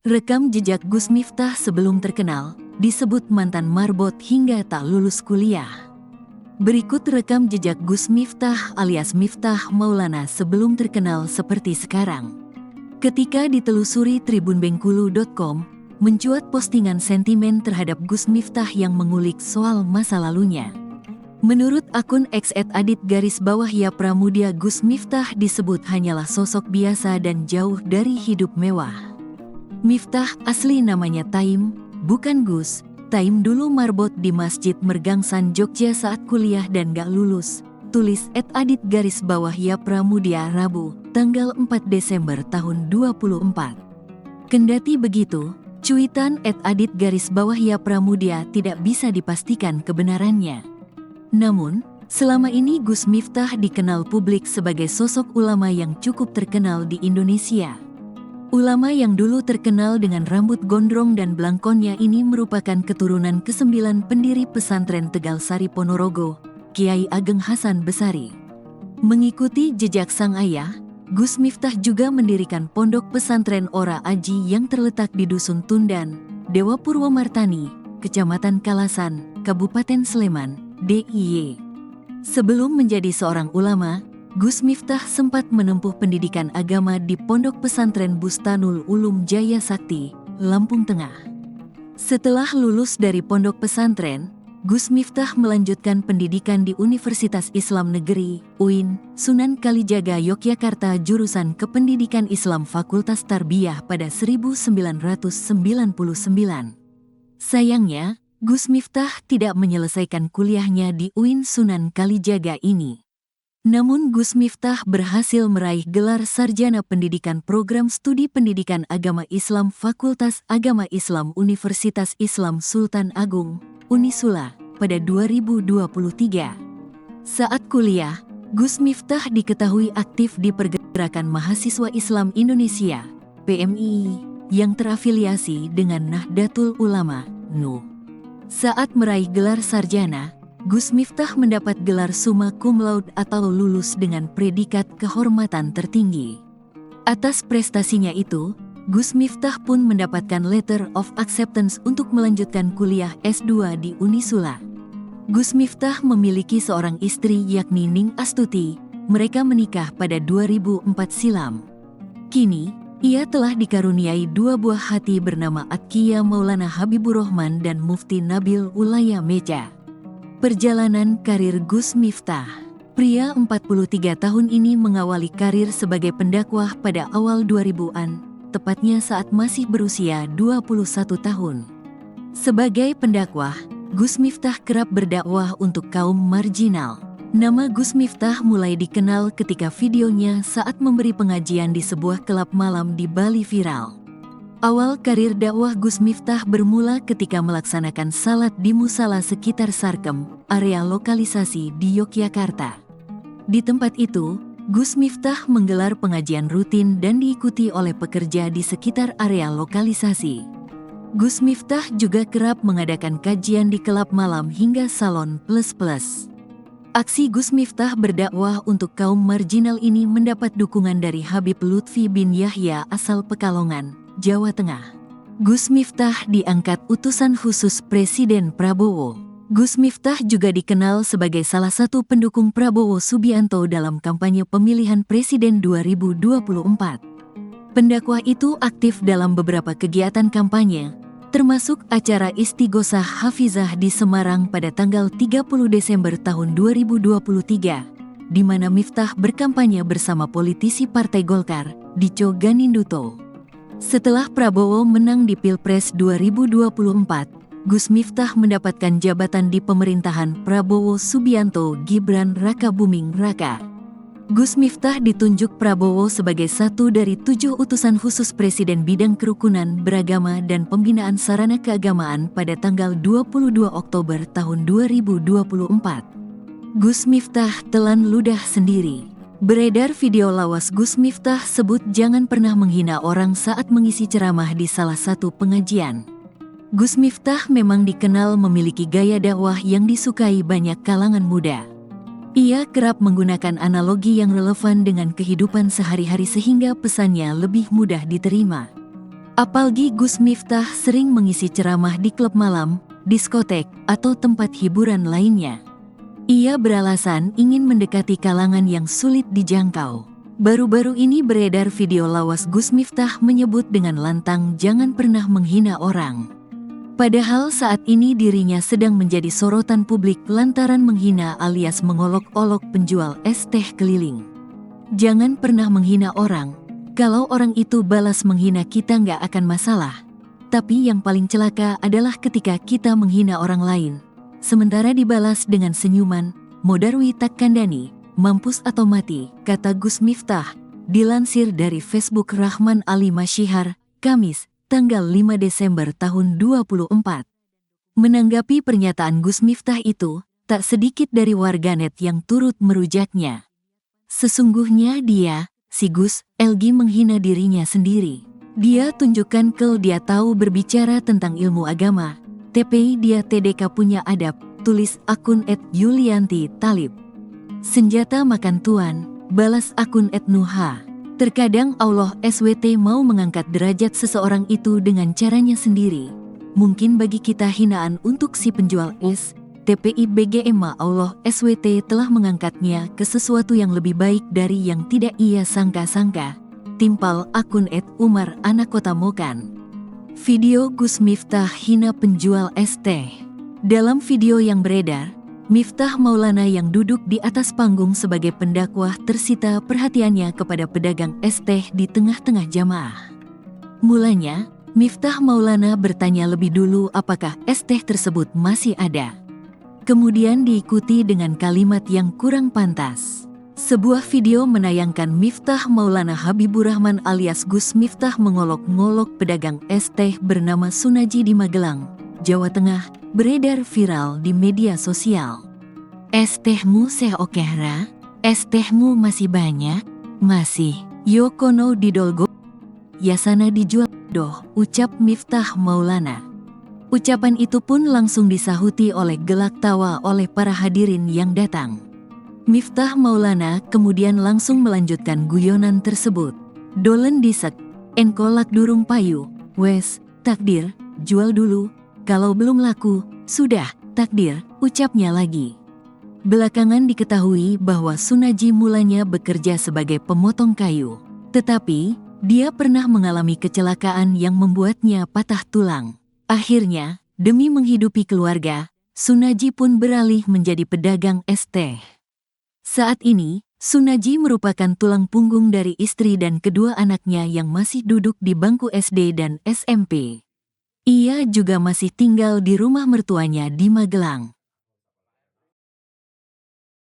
Rekam jejak Gus Miftah sebelum terkenal, disebut mantan marbot hingga tak lulus kuliah. Berikut rekam jejak Gus Miftah alias Miftah Maulana sebelum terkenal seperti sekarang. Ketika ditelusuri tribunbengkulu.com, mencuat postingan sentimen terhadap Gus Miftah yang mengulik soal masa lalunya. Menurut akun @adit_ya Pramudia, Gus Miftah disebut hanyalah sosok biasa dan jauh dari hidup mewah. Miftah asli namanya Taim, bukan Gus. Taim dulu marbot di Masjid Mergangsan Jogja saat kuliah dan gak lulus. Tulis @adit_ya Pramudia Rabu, tanggal 4 Desember tahun 2024. Kendati begitu, cuitan @adit_ya Pramudia tidak bisa dipastikan kebenarannya. Namun, selama ini Gus Miftah dikenal publik sebagai sosok ulama yang cukup terkenal di Indonesia. Ulama yang dulu terkenal dengan rambut gondrong dan belangkonnya ini merupakan keturunan ke-9 pendiri pesantren Tegal Sari Ponorogo, Kiai Ageng Hasan Besari. Mengikuti jejak sang ayah, Gus Miftah juga mendirikan pondok pesantren Ora Aji yang terletak di Dusun Tundan, Dewa Purwomartani, Kecamatan Kalasan, Kabupaten Sleman, DIY. Sebelum menjadi seorang ulama, Gus Miftah sempat menempuh pendidikan agama di Pondok Pesantren Bustanul Ulum Jaya Sakti, Lampung Tengah. Setelah lulus dari pondok pesantren, Gus Miftah melanjutkan pendidikan di Universitas Islam Negeri, UIN, Sunan Kalijaga, Yogyakarta jurusan Kependidikan Islam Fakultas Tarbiyah pada 1999. Sayangnya, Gus Miftah tidak menyelesaikan kuliahnya di UIN Sunan Kalijaga ini. Namun Gus Miftah berhasil meraih gelar sarjana pendidikan program studi pendidikan agama Islam Fakultas Agama Islam Universitas Islam Sultan Agung, Unisula, pada 2023. Saat kuliah, Gus Miftah diketahui aktif di Pergerakan Mahasiswa Islam Indonesia, PMII, yang terafiliasi dengan Nahdlatul Ulama, NU. Saat meraih gelar sarjana, Gus Miftah mendapat gelar summa cum laude atau lulus dengan predikat kehormatan tertinggi. Atas prestasinya itu, Gus Miftah pun mendapatkan letter of acceptance untuk melanjutkan kuliah S2 di Unisula. Gus Miftah memiliki seorang istri yakni Ning Astuti. Mereka menikah pada 2004 silam. Kini, ia telah dikaruniai 2 buah hati bernama Atqiya Maulana Habibur Rahman dan Mufti Nabil Ulaya Meja. Perjalanan karir Gus Miftah. Pria 43 tahun ini mengawali karir sebagai pendakwah pada awal 2000-an, tepatnya saat masih berusia 21 tahun. Sebagai pendakwah, Gus Miftah kerap berdakwah untuk kaum marginal. Nama Gus Miftah mulai dikenal ketika videonya saat memberi pengajian di sebuah klub malam di Bali viral. Awal karir dakwah Gus Miftah bermula ketika melaksanakan salat di musala sekitar Sarkem, area lokalisasi di Yogyakarta. Di tempat itu, Gus Miftah menggelar pengajian rutin dan diikuti oleh pekerja di sekitar area lokalisasi. Gus Miftah juga kerap mengadakan kajian di klub malam hingga salon plus-plus. Aksi Gus Miftah berdakwah untuk kaum marginal ini mendapat dukungan dari Habib Lutfi bin Yahya asal Pekalongan, Jawa Tengah. Gus Miftah diangkat utusan khusus Presiden Prabowo. Gus Miftah juga dikenal sebagai salah satu pendukung Prabowo Subianto dalam kampanye pemilihan presiden 2024. Pendakwah itu aktif dalam beberapa kegiatan kampanye, termasuk acara Istighosah Hafizah di Semarang pada tanggal 30 Desember tahun 2023, di mana Miftah berkampanye bersama politisi Partai Golkar, Dico Ganinduto. Setelah Prabowo menang di Pilpres 2024, Gus Miftah mendapatkan jabatan di pemerintahan Prabowo Subianto Gibran Raka Buming Raka. Gus Miftah ditunjuk Prabowo sebagai satu dari 7 utusan khusus Presiden bidang kerukunan beragama dan pembinaan sarana keagamaan pada tanggal 22 Oktober tahun 2024. Gus Miftah telan ludah sendiri. Beredar video lawas Gus Miftah sebut jangan pernah menghina orang saat mengisi ceramah di salah satu pengajian. Gus Miftah memang dikenal memiliki gaya dakwah yang disukai banyak kalangan muda. Ia kerap menggunakan analogi yang relevan dengan kehidupan sehari-hari sehingga pesannya lebih mudah diterima. Apalagi Gus Miftah sering mengisi ceramah di klub malam, diskotek, atau tempat hiburan lainnya. Ia beralasan ingin mendekati kalangan yang sulit dijangkau. Baru-baru ini beredar video lawas Gus Miftah menyebut dengan lantang jangan pernah menghina orang. Padahal saat ini dirinya sedang menjadi sorotan publik lantaran menghina alias mengolok-olok penjual es teh keliling. Jangan pernah menghina orang, kalau orang itu balas menghina kita nggak akan masalah. Tapi yang paling celaka adalah ketika kita menghina orang lain, sementara dibalas dengan senyuman, modarwi tak kandani. Mampus atau mati, kata Gus Miftah, dilansir dari Facebook Rahman Ali Masyihar, Kamis, tanggal 5 Desember tahun 2024. Menanggapi pernyataan Gus Miftah itu, tak sedikit dari warganet yang turut merujaknya. Sesungguhnya dia, si Gus, LG menghina dirinya sendiri. Dia tunjukkan kalau dia tahu berbicara tentang ilmu agama. TPI dia TDK punya adab, tulis akun @Yulianti Talib. Senjata makan tuan, balas akun @Nuha. Terkadang Allah SWT mau mengangkat derajat seseorang itu dengan caranya sendiri. Mungkin bagi kita hinaan untuk si penjual es, TPI BGMA Allah SWT telah mengangkatnya ke sesuatu yang lebih baik dari yang tidak ia sangka-sangka. Timpal akun @Umar Anak Kota Mokan. Video Gus Miftah hina penjual es teh. Dalam video yang beredar, Miftah Maulana yang duduk di atas panggung sebagai pendakwah tersita perhatiannya kepada pedagang es teh di tengah-tengah jamaah. Mulanya, Miftah Maulana bertanya lebih dulu apakah es teh tersebut masih ada. Kemudian diikuti dengan kalimat yang kurang pantas. Sebuah video menayangkan Miftah Maulana Habibur Rahman alias Gus Miftah mengolok-ngolok pedagang es teh bernama Sunaji di Magelang, Jawa Tengah, beredar viral di media sosial. Es tehmu seh okehra? Es tehmu masih banyak? Masih. Yo kono didolgo? Yasana dijual doh, ucap Miftah Maulana. Ucapan itu pun langsung disahuti oleh gelak tawa oleh para hadirin yang datang. Miftah Maulana kemudian langsung melanjutkan guyonan tersebut. Dolen disek, enkolak durung payu, wes, takdir, jual dulu. Kalau belum laku, sudah, takdir, ucapnya lagi. Belakangan diketahui bahwa Sunaji mulanya bekerja sebagai pemotong kayu. Tetapi, dia pernah mengalami kecelakaan yang membuatnya patah tulang. Akhirnya, demi menghidupi keluarga, Sunaji pun beralih menjadi pedagang es teh. Saat ini, Sunaji merupakan tulang punggung dari istri dan kedua anaknya yang masih duduk di bangku SD dan SMP. Ia juga masih tinggal di rumah mertuanya di Magelang.